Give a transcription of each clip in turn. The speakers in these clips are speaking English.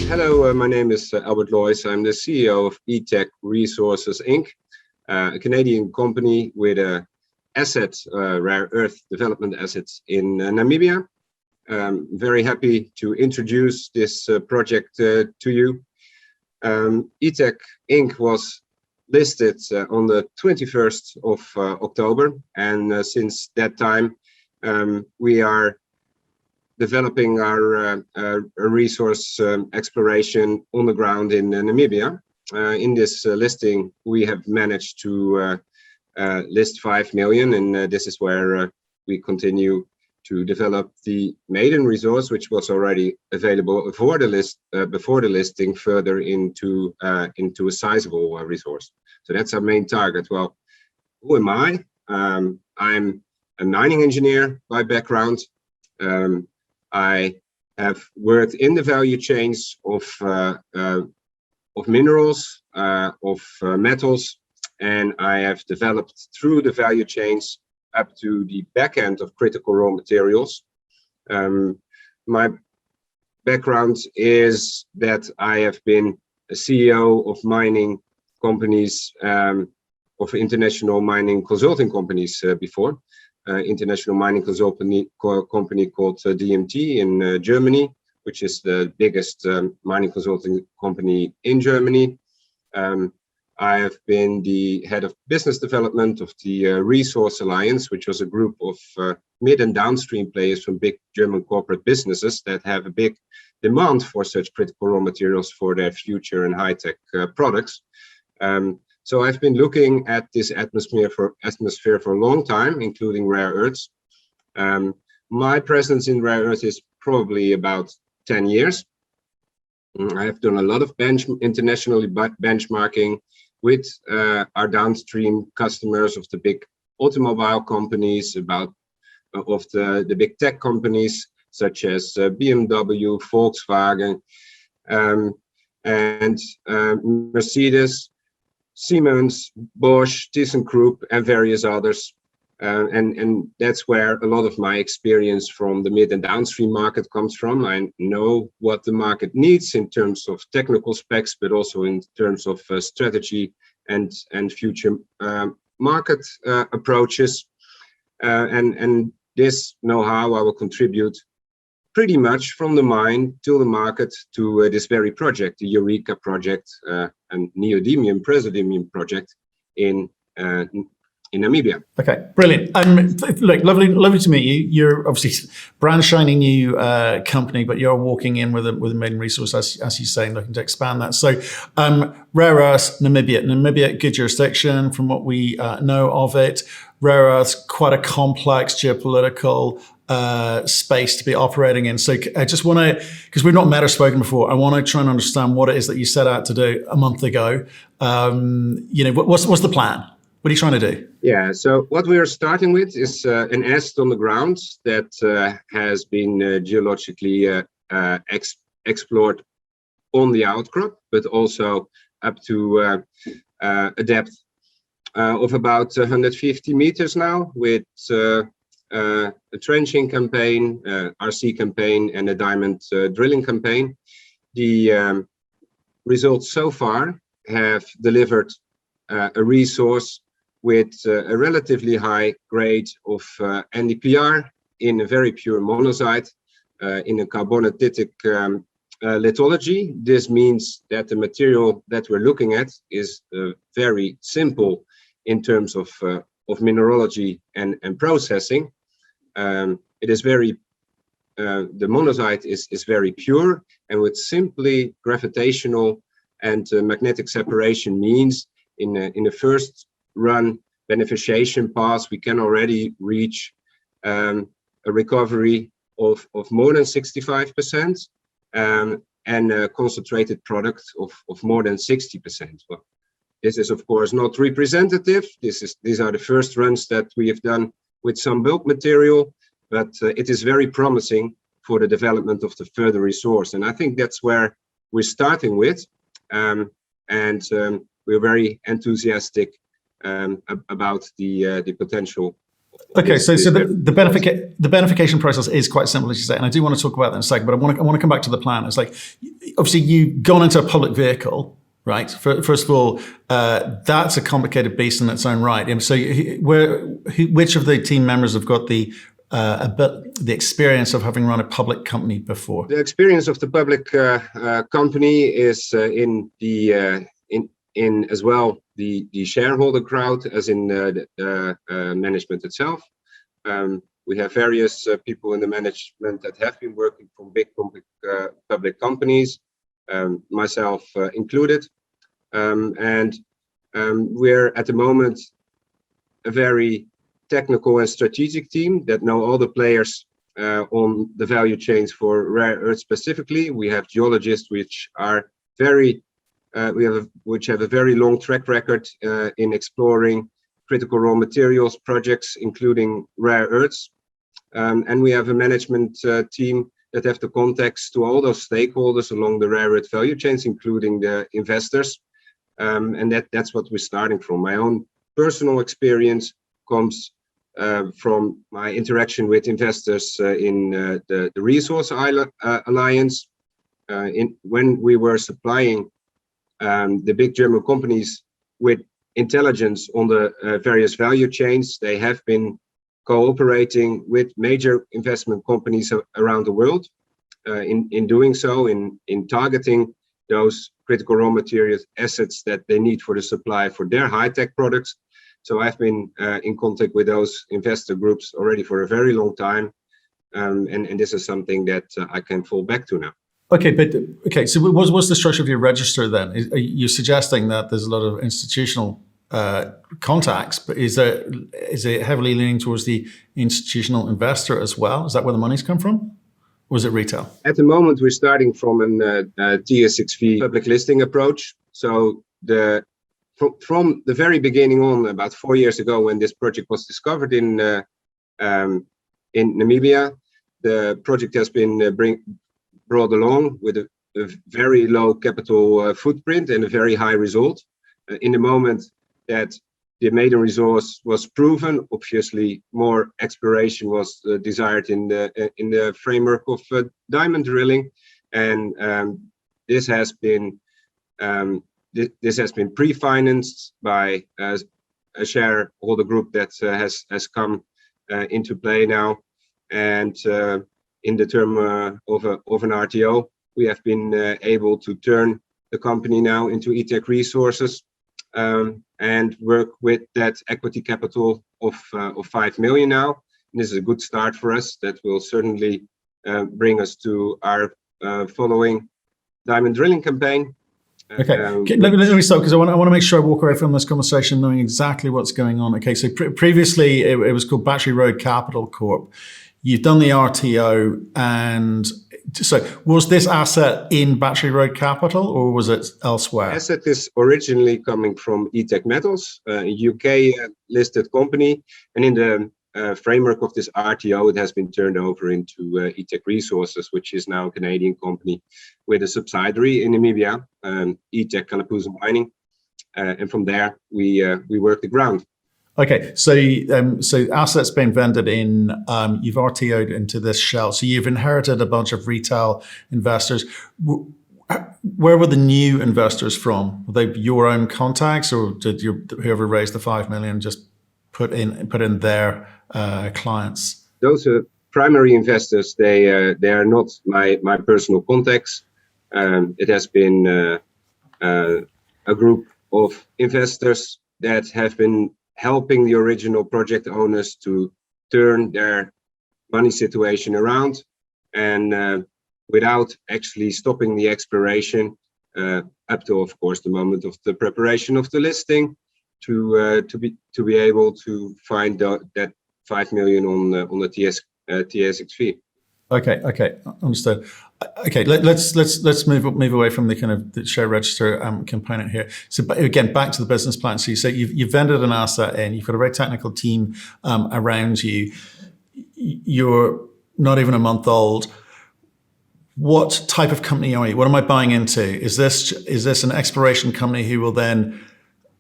Hello, my name is Albert Loois. I'm the CEO of ETech Resources Inc., a Canadian company with rare earth development assets in Namibia. Very happy to introduce this project to you. ETech Inc. was listed on the 21st of October, and since that time we are developing our resource exploration on the ground in Namibia. In this listing, we have managed to list 5 million, and this is where we continue to develop the maiden resource, which was already available before the listing, further into a sizable resource. So that's our main target. Well, who am I? I'm a mining engineer by background. I have worked in the value chains of minerals, of metals, and I have developed through the value chains up to the back end of critical raw materials. My background is that I have been a CEO of mining companies, of international mining consulting companies before. International mining consulting company called DMT in Germany, which is the biggest mining consulting company in Germany. I have been the head of business development of the Resource Alliance, which was a group of mid and downstream players from big German corporate businesses that have a big demand for such critical raw materials for their future and high-tech products. So I've been looking at this atmosphere for a long time, including rare earths. My presence in rare earths is probably about 10 years. I have done a lot of internationally benchmarking with our downstream customers of the big automobile companies, of the big tech companies such as BMW, Volkswagen, and Mercedes, Siemens, Bosch, ThyssenKrupp, and various others. And that's where a lot of my experience from the mid and downstream market comes from. I know what the market needs in terms of technical specs, but also in terms of strategy and future market approaches. And this know-how I will contribute pretty much from the mine to the market to this very project, the Eureka project, and neodymium, praseodymium project in Namibia. Okay, brilliant. Look, lovely to meet you. You're obviously brand shining new company, but you're walking in with a maiden resource, as you say, and looking to expand that. So, rare earths, Namibia, good jurisdiction from what we know of it. Rare earths, quite a complex geopolitical space to be operating in. So I just want to, because we've not met or spoken before, I want to try and understand what it is that you set out to do a month ago. What's the plan? What are you trying to do? Yeah, so what we are starting with is an asset on the ground that has been geologically explored on the outcrop, but also up to a depth of about 150 meters now, with a trenching campaign, RC campaign, and a diamond drilling campaign. The results so far have delivered a resource with a relatively high grade of NDPR in a very pure monazite in a carbonatitic lithology. This means that the material that we're looking at is very simple in terms of mineralogy and processing. It is very the monazite is very pure, and with simply gravitational and magnetic separation means in the first run beneficiation pass, we can already reach a recovery of more than 65% and a concentrated product of more than 60%. Well, this is of course not representative. These are the first runs that we have done with some bulk material, but it is very promising for the development of the further resource. And I think that's where we're starting with, and we're very enthusiastic about the potential. Okay, so the beneficiation process is quite simple, as you say, and I do want to talk about that in a second. But I want to come back to the plan. It's like obviously you've gone into a public vehicle, right? First of all, that's a complicated beast in its own right. And so which of the team members have got the experience of having run a public company before? The experience of the public company is in as well the shareholder crowd as in the management itself. We have various people in the management that have been working from big public companies, myself included, and we're at the moment a very technical and strategic team that know all the players on the value chains for rare earth specifically. We have geologists which are which have a very long track record in exploring critical raw materials projects, including rare earths. And we have a management team that have the contacts to all those stakeholders along the rare earth value chains, including the investors. And that's what we're starting from. My own personal experience comes from my interaction with investors in the Resource Alliance. When we were supplying the big German companies with intelligence on the various value chains, they have been cooperating with major investment companies around the world in doing so, in targeting those critical raw materials assets that they need for the supply for their high-tech products. So I've been in contact with those investor groups already for a very long time, and this is something that I can fall back to now. Okay, so what's the structure of your register then? Are you suggesting that there's a lot of institutional contacts, but is it heavily leaning towards the institutional investor as well? Is that where the money's come from? Or is it retail? At the moment, we're starting from a TSX-V public listing approach. So from the very beginning on, about 4 years ago, when this project was discovered in Namibia, the project has been brought along with a very low capital footprint and a very high result. In the moment that the maiden resource was proven, obviously more exploration was desired in the framework of diamond drilling, and this has been pre-financed by a shareholder group that has come into play now, and in the term of an RTO, we have been able to turn the company now into ETEC Resources and work with that equity capital of 5 million now. And this is a good start for us. That will certainly bring us to our following diamond drilling campaign. Okay, let me stop, because I want to make sure I walk away from this conversation knowing exactly what's going on. Okay, so previously it was called Battery Road Capital Corp. You've done the RTO, and so was this asset in Battery Road Capital or was it elsewhere? Asset is originally coming from ETEC Metals, a UK listed company, and in the framework of this RTO, it has been turned over into ETEC Resources, which is now a Canadian company with a subsidiary in Namibia, ETEC Kalapuza Mining, and from there we work the ground. Okay, so assets being vended in, you've RTO'd into this shell. So you've inherited a bunch of retail investors. Where were the new investors from? Were they your own contacts, or did whoever raised the 5 million just put in their clients? Those are primary investors. They are not my personal contacts. It has been a group of investors that have been helping the original project owners to turn their money situation around, and without actually stopping the exploration up to, of course, the moment of the preparation of the listing, to be able to find that 5 million on the TSX-V. Okay, understood. Okay, let's move away from the kind of the share register component here. So again, back to the business plan. So you say you've vended an asset in, you've got a very technical team around you. You're not even a month old. What type of company are you? What am I buying into? Is this an exploration company who will then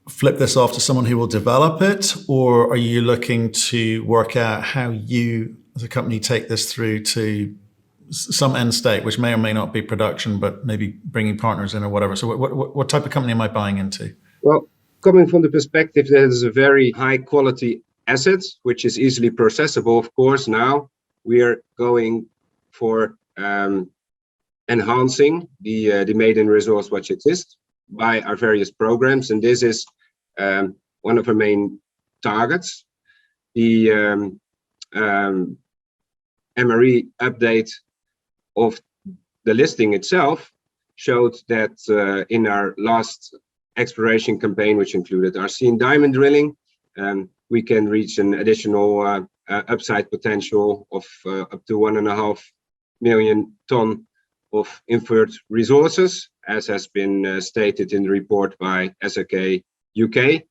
flip this off to someone who will develop it, or are you looking to work out how you as a company take this through to some end state, which may or may not be production, but maybe bringing partners in or whatever. So what type of company am I buying into? Well, coming from the perspective that it's a very high quality asset, which is easily processable, of course, now we are going for enhancing the maiden resource which exists by our various programs. And this is one of our main targets. The MRE update of the listing itself showed that in our last exploration campaign, which included RC and diamond drilling, we can reach an additional upside potential of up to 1.5 million ton of inferred resources, as has been stated in the report by SRK UK.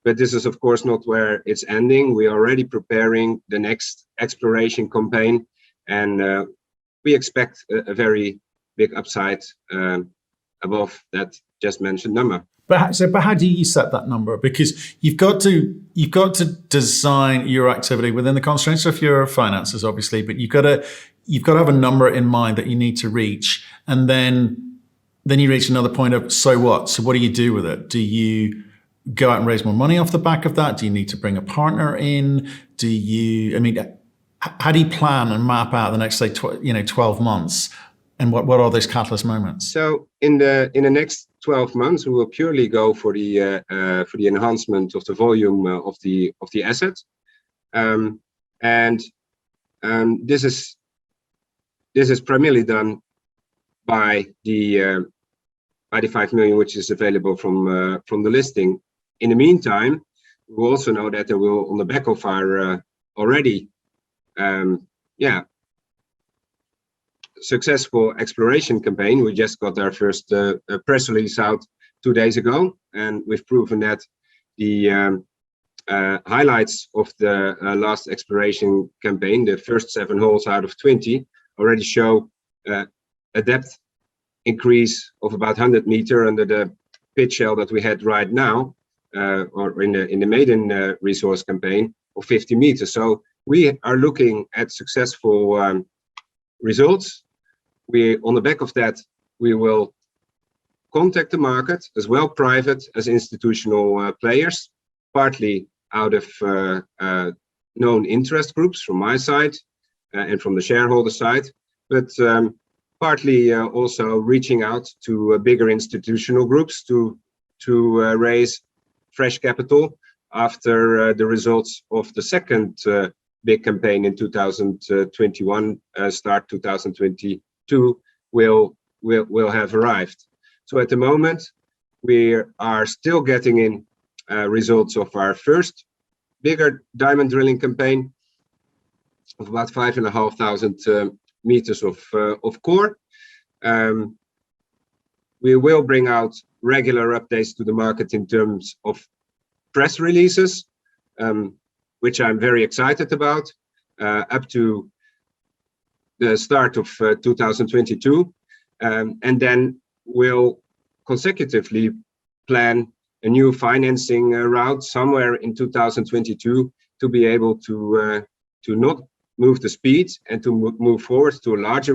But this is, of course, not where it's ending. We are already preparing the next exploration campaign, and we expect a very big upside above that just mentioned number. But how do you set that number? Because you've got to design your activity within the constraints of your finances, obviously. But you've got to have a number in mind that you need to reach, and then you reach another point of so what? So what do you do with it? Do you go out and raise more money off the back of that? Do you need to bring a partner in? How do you plan and map out the next, say, 12 months? And what are those catalyst moments? So in the next 12 months, we will purely go for the enhancement of the volume of the asset, and this is primarily done by the 5 million which is available from the listing. In the meantime, we also know that there will, on the back of our already successful exploration campaign, we just got our first press release out 2 days ago, and we've proven that the highlights of the last exploration campaign, the first 7 holes out of 20, already show a depth increase of about 100 meters under the pit shell that we had right now, or in the maiden resource campaign, of 50 meters. So we are looking at successful results. On the back of that, we will contact the market, as well private as institutional players, partly out of known interest groups from my side and from the shareholder side, but partly also reaching out to bigger institutional groups to raise fresh capital after the results of the second big campaign in 2021, start 2022 will have arrived. So at the moment, we are still getting in results of our first bigger diamond drilling campaign of about 5,500 meters of core. We will bring out regular updates to the market in terms of press releases, which I'm very excited about, up to the start of 2022, and then we'll consecutively plan a new financing route somewhere in 2022 to be able to not move the speed and to move forward to a larger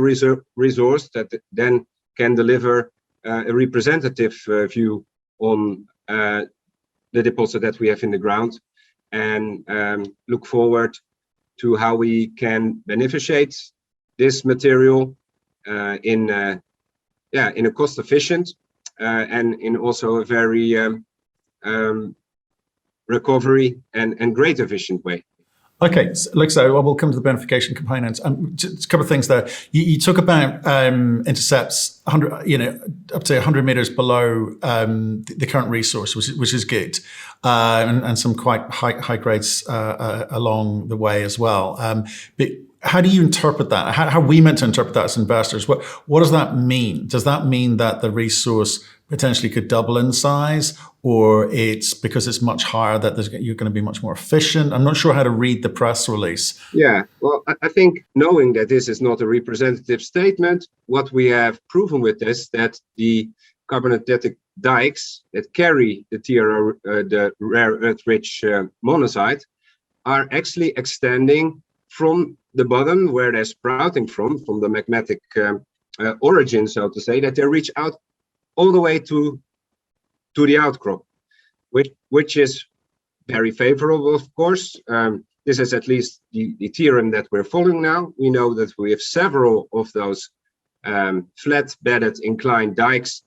resource that then can deliver a representative view on the deposit that we have in the ground, and look forward to how we can beneficiate this material in a cost efficient and in also a very recovery and great efficient way. Okay, so we'll come to the beneficiation components. Just a couple of things there. You talk about intercepts 100, up to 100 meters below the current resource, which is good, and some quite high grades along the way as well. But how do you interpret that? How are we meant to interpret that as investors? What does that mean? Does that mean that the resource potentially could double in size, or it's because it's much higher that you're going to be much more efficient? I'm not sure how to read the press release. Yeah, well, I think knowing that this is not a representative statement, what we have proven with this, that the carbonatic dikes that carry the rare earth rich monazite are actually extending from the bottom, where they're sprouting from the magmatic origin, so to say, that they reach out all the way to the outcrop, which is very favorable, of course. This is at least the theorem that we're following now. We know that we have several of those flat-bedded inclined dikes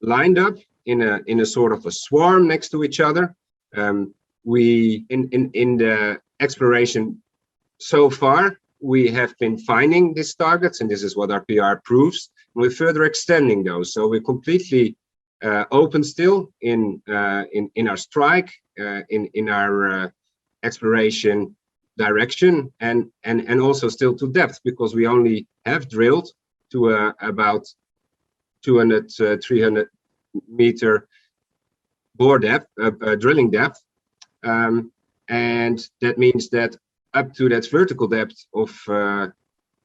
lined up in a sort of a swarm next to each other. We in the exploration so far, we have been finding these targets, and this is what our PR proves. We're further extending those, so we're completely open still in our strike, in our exploration direction, and also still to depth, because we only have drilled to about 200 300 meter bore depth, drilling depth, and that means that up to that vertical depth of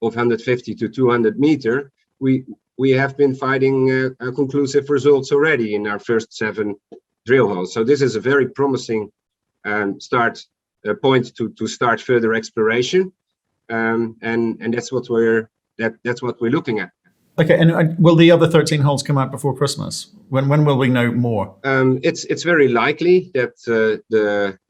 150 to 200 meter, we have been finding conclusive results already in our first 7 drill holes. So this is a very promising point to start further exploration, and that's what we're looking at. Okay, and will the other 13 holes come out before Christmas? When will we know more? It's very likely that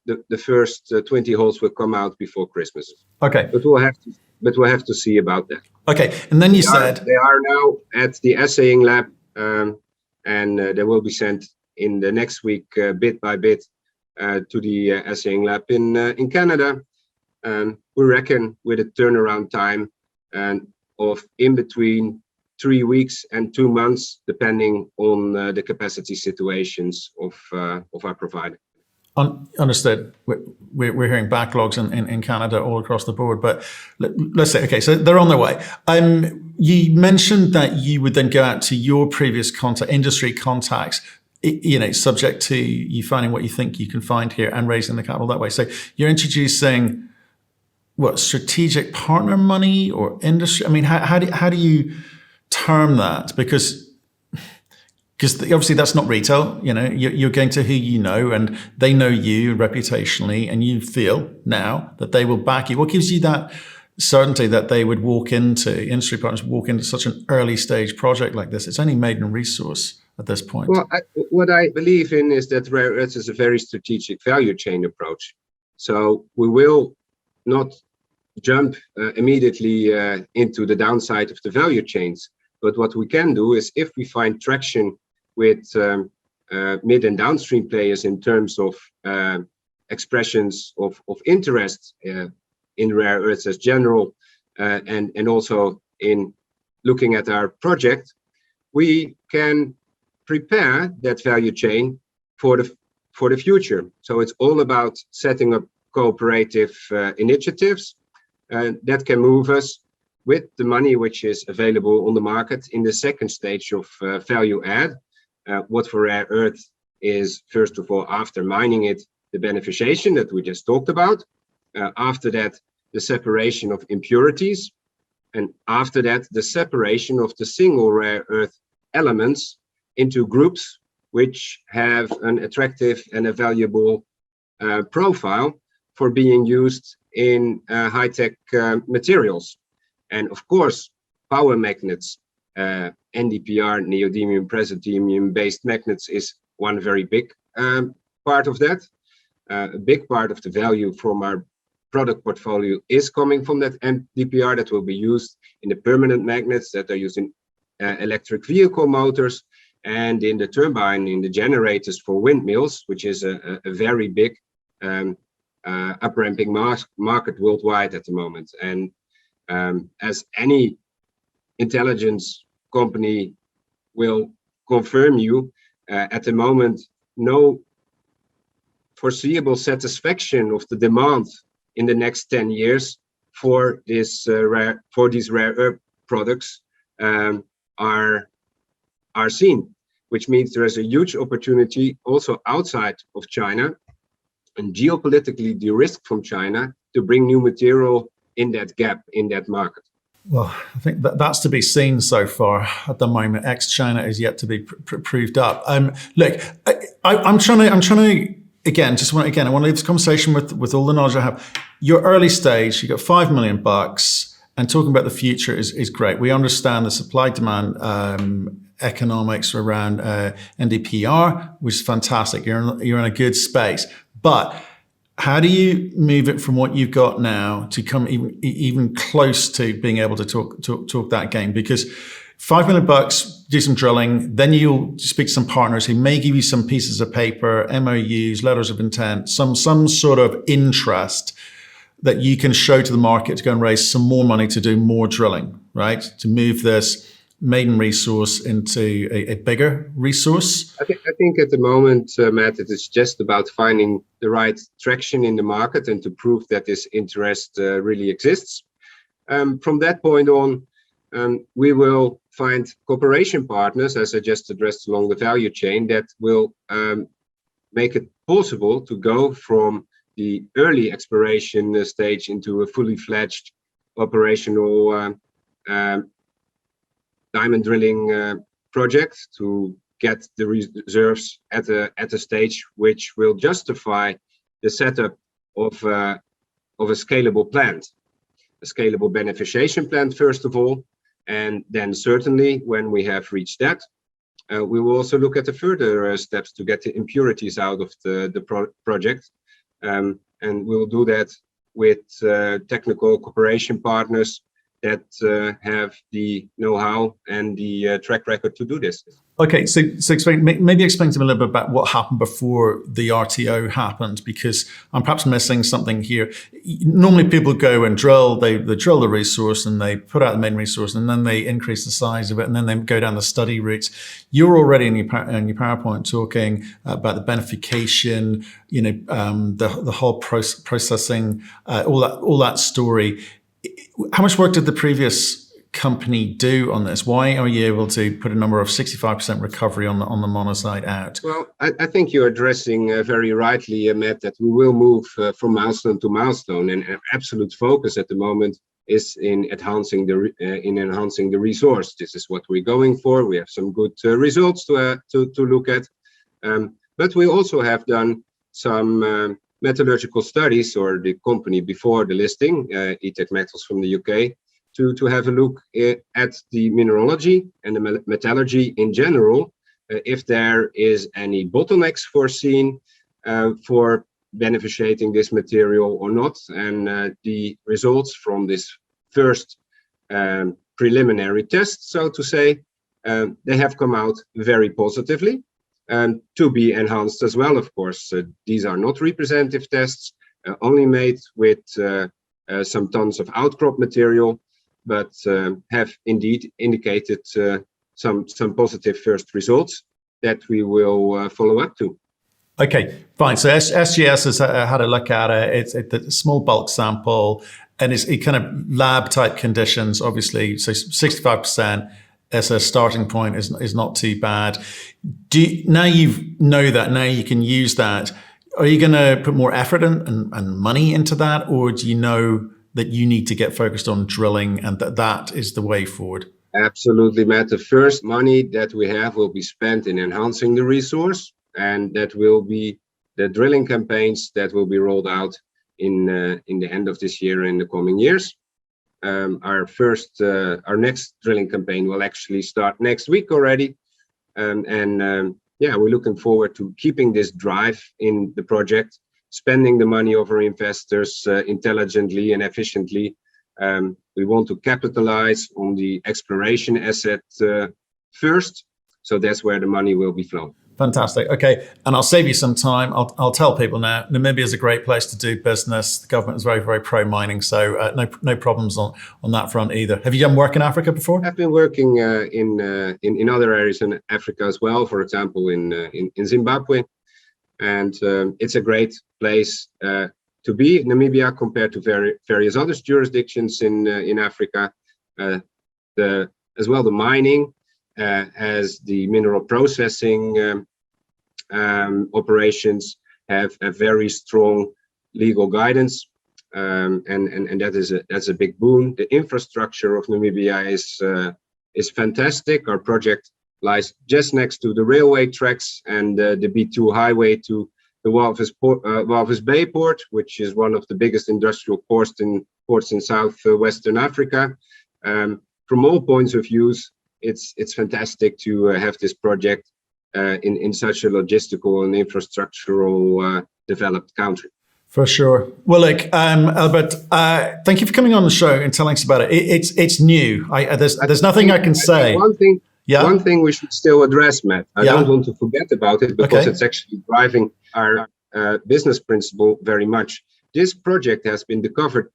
the first 20 holes will come out before Christmas. Okay, but we'll have to see about that. Okay, and then you said they are now at the assaying lab, and they will be sent in the next week, bit by bit, to the assaying lab in Canada. We reckon with a turnaround time of in between 3 weeks and 2 months, depending on the capacity situations of our provider. Understood. We're hearing backlogs in Canada all across the board, but let's say, okay, so they're on their way. You mentioned that you would then go out to your previous industry contacts, subject to you finding what you think you can find here and raising the capital that way. So you're introducing what, strategic partner money or industry? I mean, how do you term that? Because obviously that's not retail. You're going to who you know, and they know you reputationally, and you feel now that they will back you. What gives you that certainty that they would industry partners walk into such an early stage project like this? It's only maiden resource at this point. Well, what I believe in is that rare earths is a very strategic value chain approach. So we will not jump immediately into the downside of the value chains. But what we can do is, if we find traction with mid and downstream players in terms of expressions of interest in rare earths as general, and also in looking at our project, we can prepare that value chain for the future. So it's all about setting up cooperative initiatives that can move us with the money which is available on the market in the second stage of value add. What for rare earth is, first of all, after mining it, the beneficiation that we just talked about. After that, the separation of impurities. And after that, the separation of the single rare earth elements into groups which have an attractive and a valuable profile for being used in high-tech materials. And of course, power magnets, NDPR, neodymium, praseodymium-based magnets is one very big part of that. A big part of the value from our product portfolio is coming from that NDPR that will be used in the permanent magnets that are used in electric vehicle motors, and in the turbine, in the generators for windmills, which is a very big up-ramping market worldwide at the moment. And as any intelligence company will confirm you, at the moment, no foreseeable satisfaction of the demand in the next 10 years for these rare earth products are seen, which means there is a huge opportunity also outside of China and geopolitically de-risked from China to bring new material in that gap in that market. Well, I think that's to be seen so far at the moment. Ex-China is yet to be proved up. Look, I'm trying to again, I want to leave this conversation with all the knowledge I have. Your early stage, you got $5 million, and talking about the future is great. We understand the supply demand economics around NDPR, which is fantastic. You're in a good space, but how do you move it from what you've got now to come even close to being able to talk that game? Because $5 million, do some drilling, then you'll speak to some partners who may give you some pieces of paper, MOUs, letters of intent, some sort of interest that you can show to the market to go and raise some more money to do more drilling, right? To move this maiden resource into a bigger resource. I think at the moment, Matt, it is just about finding the right traction in the market and to prove that this interest really exists. From that point on, we will find cooperation partners, as I just addressed, along the value chain that will make it possible to go from the early exploration stage into a fully fledged operational diamond drilling project to get the reserves at a stage which will justify the setup of a scalable plant, a scalable beneficiation plant, first of all. And then certainly when we have reached that, we will also look at the further steps to get the impurities out of the project. And we'll do that with technical cooperation partners that have the know-how and the track record to do this. Okay, so maybe explain to me a little bit about what happened before the RTO happened, because I'm perhaps missing something here. Normally people go and drill, they drill the resource and they put out the main resource and then they increase the size of it and then they go down the study routes. You're already in your PowerPoint talking about the beneficiation, the whole processing, all that story. How much work did the previous company do on this? Why are you able to put a number of 65% recovery on the monazite out? Well, I think you're addressing very rightly, Matt, that we will move from milestone to milestone, and absolute focus at the moment is in enhancing the resource. This is what we're going for. We have some good results to look at, but we also have done some metallurgical studies, or the company before the listing, ETEC Metals from the UK, to have a look at the mineralogy and the metallurgy in general, if there is any bottlenecks foreseen for beneficiating this material or not. And the results from this first preliminary test, so to say, they have come out very positively, and to be enhanced as well, of course. These are not representative tests, only made with some tons of outcrop material, but have indeed indicated some positive first results that we will follow up to. Okay, fine. So SGS has had a look at it. It's a small bulk sample, and it's kind of lab type conditions, obviously. So 65% as a starting point is not too bad. Now you know that, now you can use that. Are you going to put more effort and money into that, or do you know that you need to get focused on drilling and that is the way forward? Absolutely, Matt. The first money that we have will be spent in enhancing the resource, and that will be the drilling campaigns that will be rolled out in the end of this year and the coming years. Our next drilling campaign will actually start next week already, yeah, we're looking forward to keeping this drive in the project, spending the money of our investors intelligently and efficiently. We want to capitalize on the exploration asset first, so that's where the money will be flowing. Fantastic. Okay, and I'll save you some time. I'll tell people now, Namibia is a great place to do business. The government is very, very pro-mining, so no problems on that front either. Have you done work in Africa before? I've been working in other areas in Africa as well, for example, in Zimbabwe. And it's a great place to be, Namibia, compared to various other jurisdictions in Africa. As well, the mining, as the mineral processing operations have a very strong legal guidance, and that's a big boon. The infrastructure of Namibia is fantastic. Our project lies just next to the railway tracks and the B2 highway to the Walvis Bay port, which is one of the biggest industrial ports in southwestern Africa. From all points of views, it's fantastic to have this project in such a logistical and infrastructural developed country. For sure. Well, look, Elbert, thank you for coming on the show and telling us about it. It's new. There's nothing I can say. One thing we should still address, Matt. I don't want to forget about it because it's actually driving our business principle very much. This project has been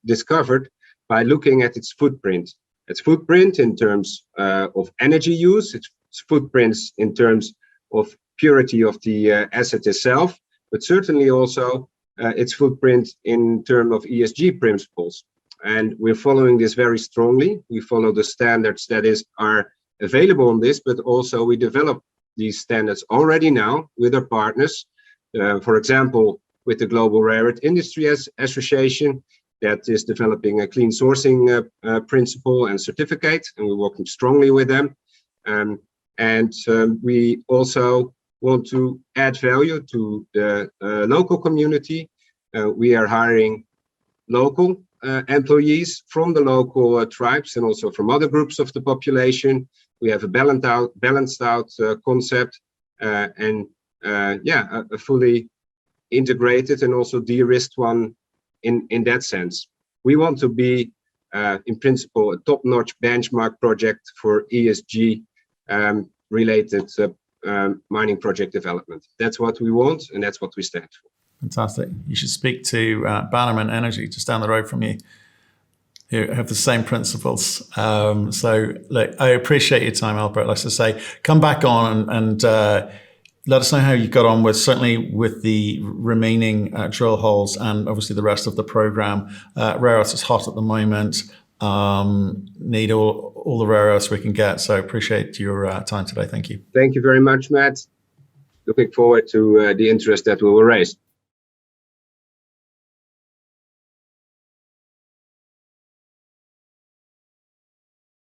discovered by looking at its footprint. Its footprint in terms of energy use, its footprints in terms of purity of the asset itself, but certainly also its footprint in terms of ESG principles. And we're following this very strongly. We follow the standards that are available on this, but also we develop these standards already now with our partners. For example, with the Global Rare Earth Industry Association, that is developing a clean sourcing principle and certificate, and we're working strongly with them. We also want to add value to the local community. We are hiring local employees from the local tribes and also from other groups of the population. We have a balanced out concept and a fully integrated and also de-risked one in that sense. We want to be, in principle, a top-notch benchmark project for ESG related mining project development. That's what we want, and that's what we stand for. Fantastic. You should speak to Bannerman Energy just down the road from you, who have the same principles. So look, I appreciate your time, Elbert. Like I say, come back on and let us know how you got on certainly with the remaining drill holes and obviously the rest of the program. Rare earths is hot at the moment. Need all the rare earths we can get. So appreciate your time today. Thank you. Thank you very much, Matt. Looking forward to the interest that we will raise.